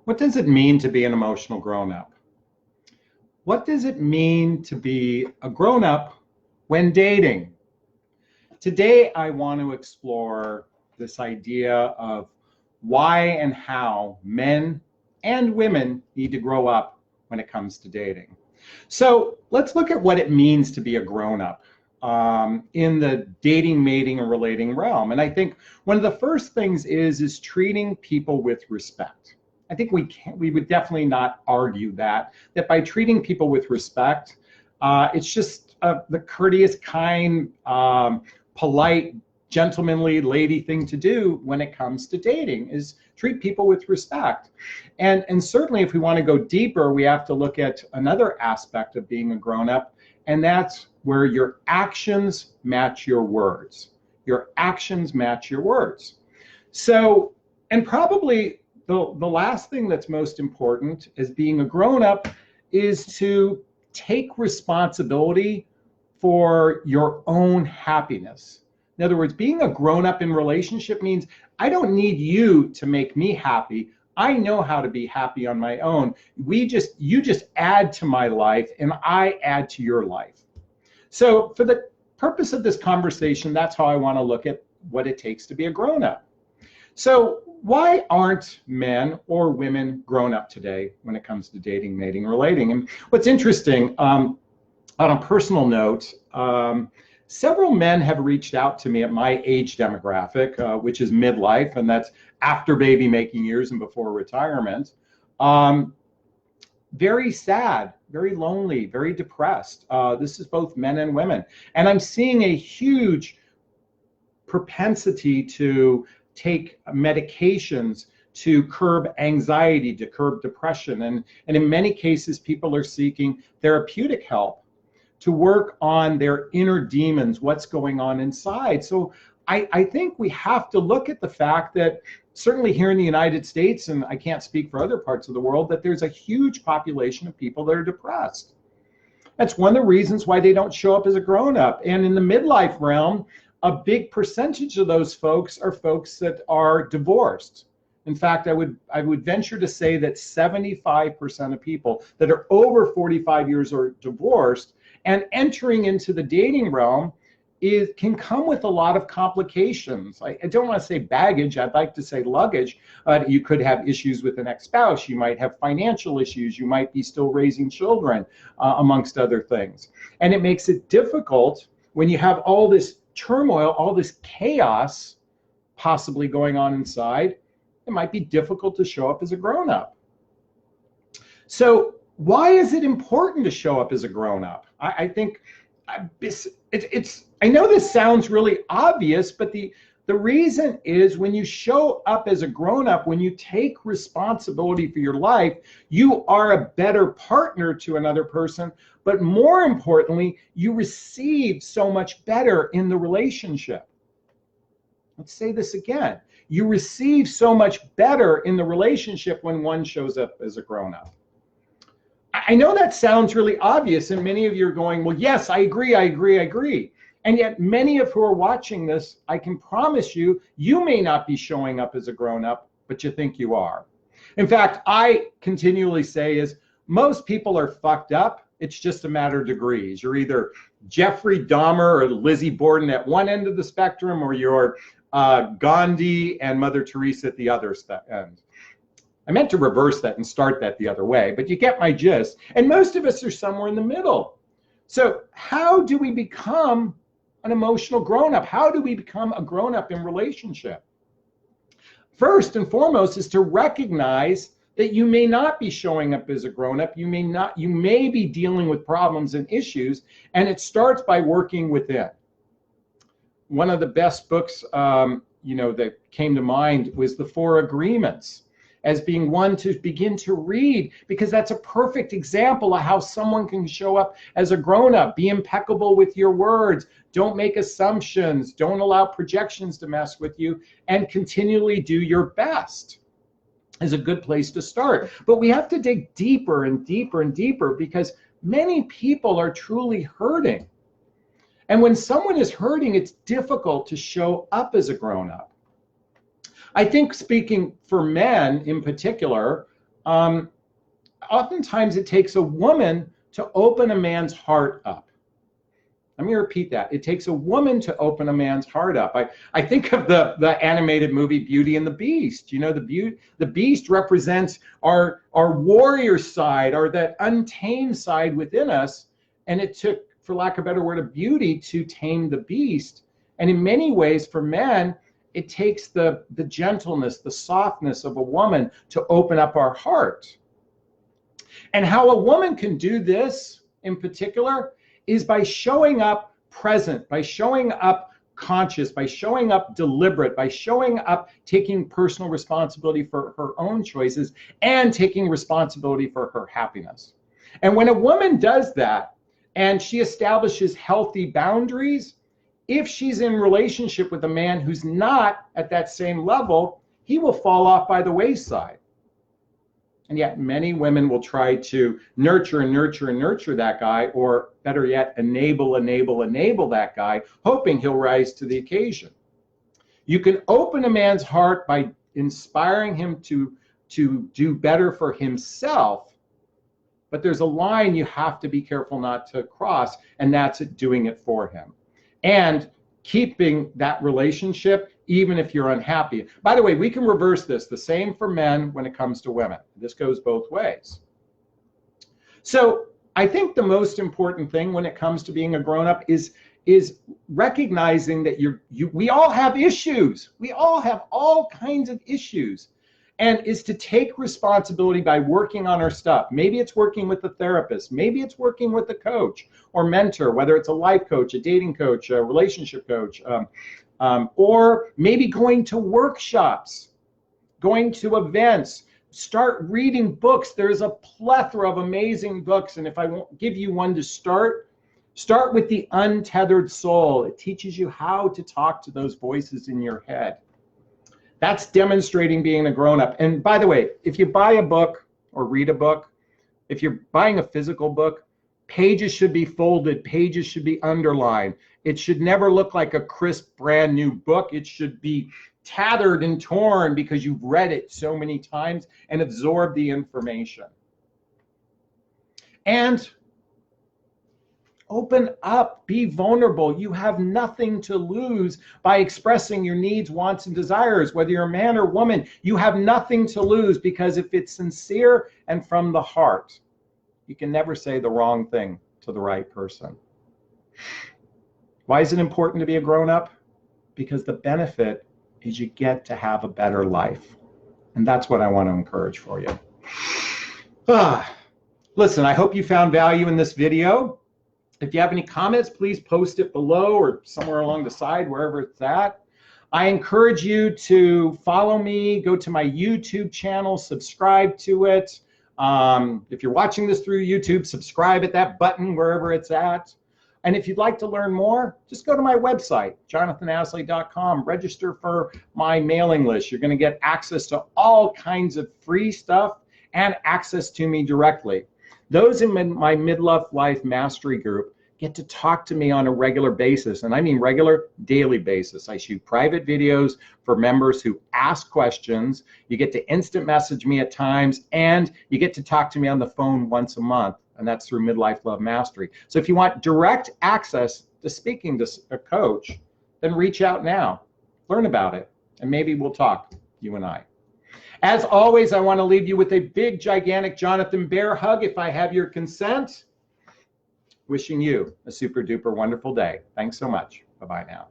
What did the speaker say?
What does it mean to be an emotional grown-up? What does it mean to be a grown-up when dating? Today, I want to explore this idea of why and how men and women need to grow up when it comes to dating. So let's look at what it means to be a grown-up in the dating, mating, and relating realm. And I think one of the first things is treating people with respect. I think we would definitely not argue that by treating people with respect, it's just the courteous, kind, polite, gentlemanly lady thing to do when it comes to dating is treat people with respect. And certainly if we want to go deeper, we have to look at another aspect of being a grown-up, and that's where your actions match your words. Your actions match your words. So, and probably the last thing that's most important as being a grown-up is to take responsibility for your own happiness. In other words, being a grown-up in relationship means I don't need you to make me happy. I know how to be happy on my own. You just add to my life and I add to your life. So for the purpose of this conversation, that's how I want to look at what it takes to be a grown-up. So why aren't men or women grown up today when it comes to dating, mating, relating? And what's interesting, on a personal note, several men have reached out to me at my age demographic, which is midlife, and that's after baby making years and before retirement. Very sad, very lonely, very depressed. This is both men and women. And I'm seeing a huge propensity to take medications to curb anxiety, to curb depression. And in many cases, people are seeking therapeutic help to work on their inner demons, what's going on inside. So I think we have to look at the fact that certainly here in the United States, and I can't speak for other parts of the world, that there's a huge population of people that are depressed. That's one of the reasons why they don't show up as a grown-up. And in the midlife realm, a big percentage of those folks are folks that are divorced. In fact, I would venture to say that 75% of people that are over 45 years are divorced, and entering into the dating realm can come with a lot of complications. I don't want to say baggage, I'd like to say luggage. You could have issues with an ex-spouse, you might have financial issues, you might be still raising children, amongst other things. And it makes it difficult when you have all this turmoil, all this chaos possibly going on inside. It might be difficult to show up as a grown-up. So why is it important to show up as a grown-up? I think I know this sounds really obvious, but the reason is when you show up as a grown-up, when you take responsibility for your life, you are a better partner to another person, but more importantly, you receive so much better in the relationship. Let's say this again. You receive so much better in the relationship when one shows up as a grown-up. I know that sounds really obvious, and many of you are going, well, yes, I agree. And yet many of who are watching this, I can promise you, you may not be showing up as a grown-up, but you think you are. In fact, I continually say is most people are fucked up. It's just a matter of degrees. You're either Jeffrey Dahmer or Lizzie Borden at one end of the spectrum, or you're Gandhi and Mother Teresa at the other end. I meant to reverse that and start that the other way, but you get my gist. And most of us are somewhere in the middle. So how do we become an emotional grown-up? How do we become a grown-up in relationship? First and foremost is to recognize that you may not be showing up as a grown-up. You may be dealing with problems and issues, and it starts by working within. One of the best books that came to mind was The Four Agreements, as being one to begin to read, because that's a perfect example of how someone can show up as a grown-up. Be impeccable with your words. Don't make assumptions. Don't allow projections to mess with you, and continually do your best is a good place to start. But we have to dig deeper and deeper and deeper, because many people are truly hurting. And when someone is hurting, it's difficult to show up as a grown-up. I think speaking for men in particular, Oftentimes it takes a woman to open a man's heart up. Let me repeat that. It takes a woman to open a man's heart up. I think of the animated movie Beauty and the Beast. You know, the beast represents our warrior side, or that untamed side within us. And it took, for lack of a better word, a beauty to tame the beast. And in many ways, for men, it takes the gentleness, the softness of a woman to open up our heart. And how a woman can do this in particular is by showing up present, by showing up conscious, by showing up deliberate, by showing up taking personal responsibility for her own choices and taking responsibility for her happiness. And when a woman does that and she establishes healthy boundaries, if she's in relationship with a man who's not at that same level, he will fall off by the wayside. And yet many women will try to nurture and nurture and nurture that guy, or better yet, enable that guy, hoping he'll rise to the occasion. You can open a man's heart by inspiring him to do better for himself, but there's a line you have to be careful not to cross, and that's doing it for him. And keeping that relationship even if you're unhappy. By the way, we can reverse this. The same for men when it comes to women. This goes both ways. So I think the most important thing when it comes to being a grown-up is recognizing that we all have issues. We all have all kinds of issues. And is to take responsibility by working on our stuff. Maybe it's working with a therapist. Maybe it's working with a coach or mentor, whether it's a life coach, a dating coach, a relationship coach, or maybe going to workshops, going to events, start reading books. There's a plethora of amazing books. And if I won't give you one to start with The Untethered Soul. It teaches you how to talk to those voices in your head. That's demonstrating being a grown-up. And by the way, if you buy a book or read a book, if you're buying a physical book, pages should be folded, pages should be underlined. It should never look like a crisp, brand new book. It should be tattered and torn because you've read it so many times and absorbed the information. And open up, be vulnerable. You have nothing to lose by expressing your needs, wants, and desires. Whether you're a man or woman, you have nothing to lose, because if it's sincere and from the heart, you can never say the wrong thing to the right person. Why is it important to be a grown-up? Because the benefit is you get to have a better life. And that's what I want to encourage for you. Listen, I hope you found value in this video. If you have any comments, please post it below or somewhere along the side, wherever it's at. I encourage you to follow me, go to my YouTube channel, subscribe to it. If you're watching this through YouTube, subscribe at that button wherever it's at. And if you'd like to learn more, just go to my website, jonathanasley.com. Register for my mailing list. You're going to get access to all kinds of free stuff and access to me directly. Those in my Midlife Life Mastery group get to talk to me on a regular basis, and I mean regular, daily basis. I shoot private videos for members who ask questions. You get to instant message me at times, and you get to talk to me on the phone once a month, and that's through Midlife Love Mastery. So if you want direct access to speaking to a coach, then reach out now. Learn about it, and maybe we'll talk, you and I. As always, I want to leave you with a big, gigantic Jonathan Bear hug, if I have your consent. Wishing you a super duper wonderful day. Thanks so much. Bye-bye now.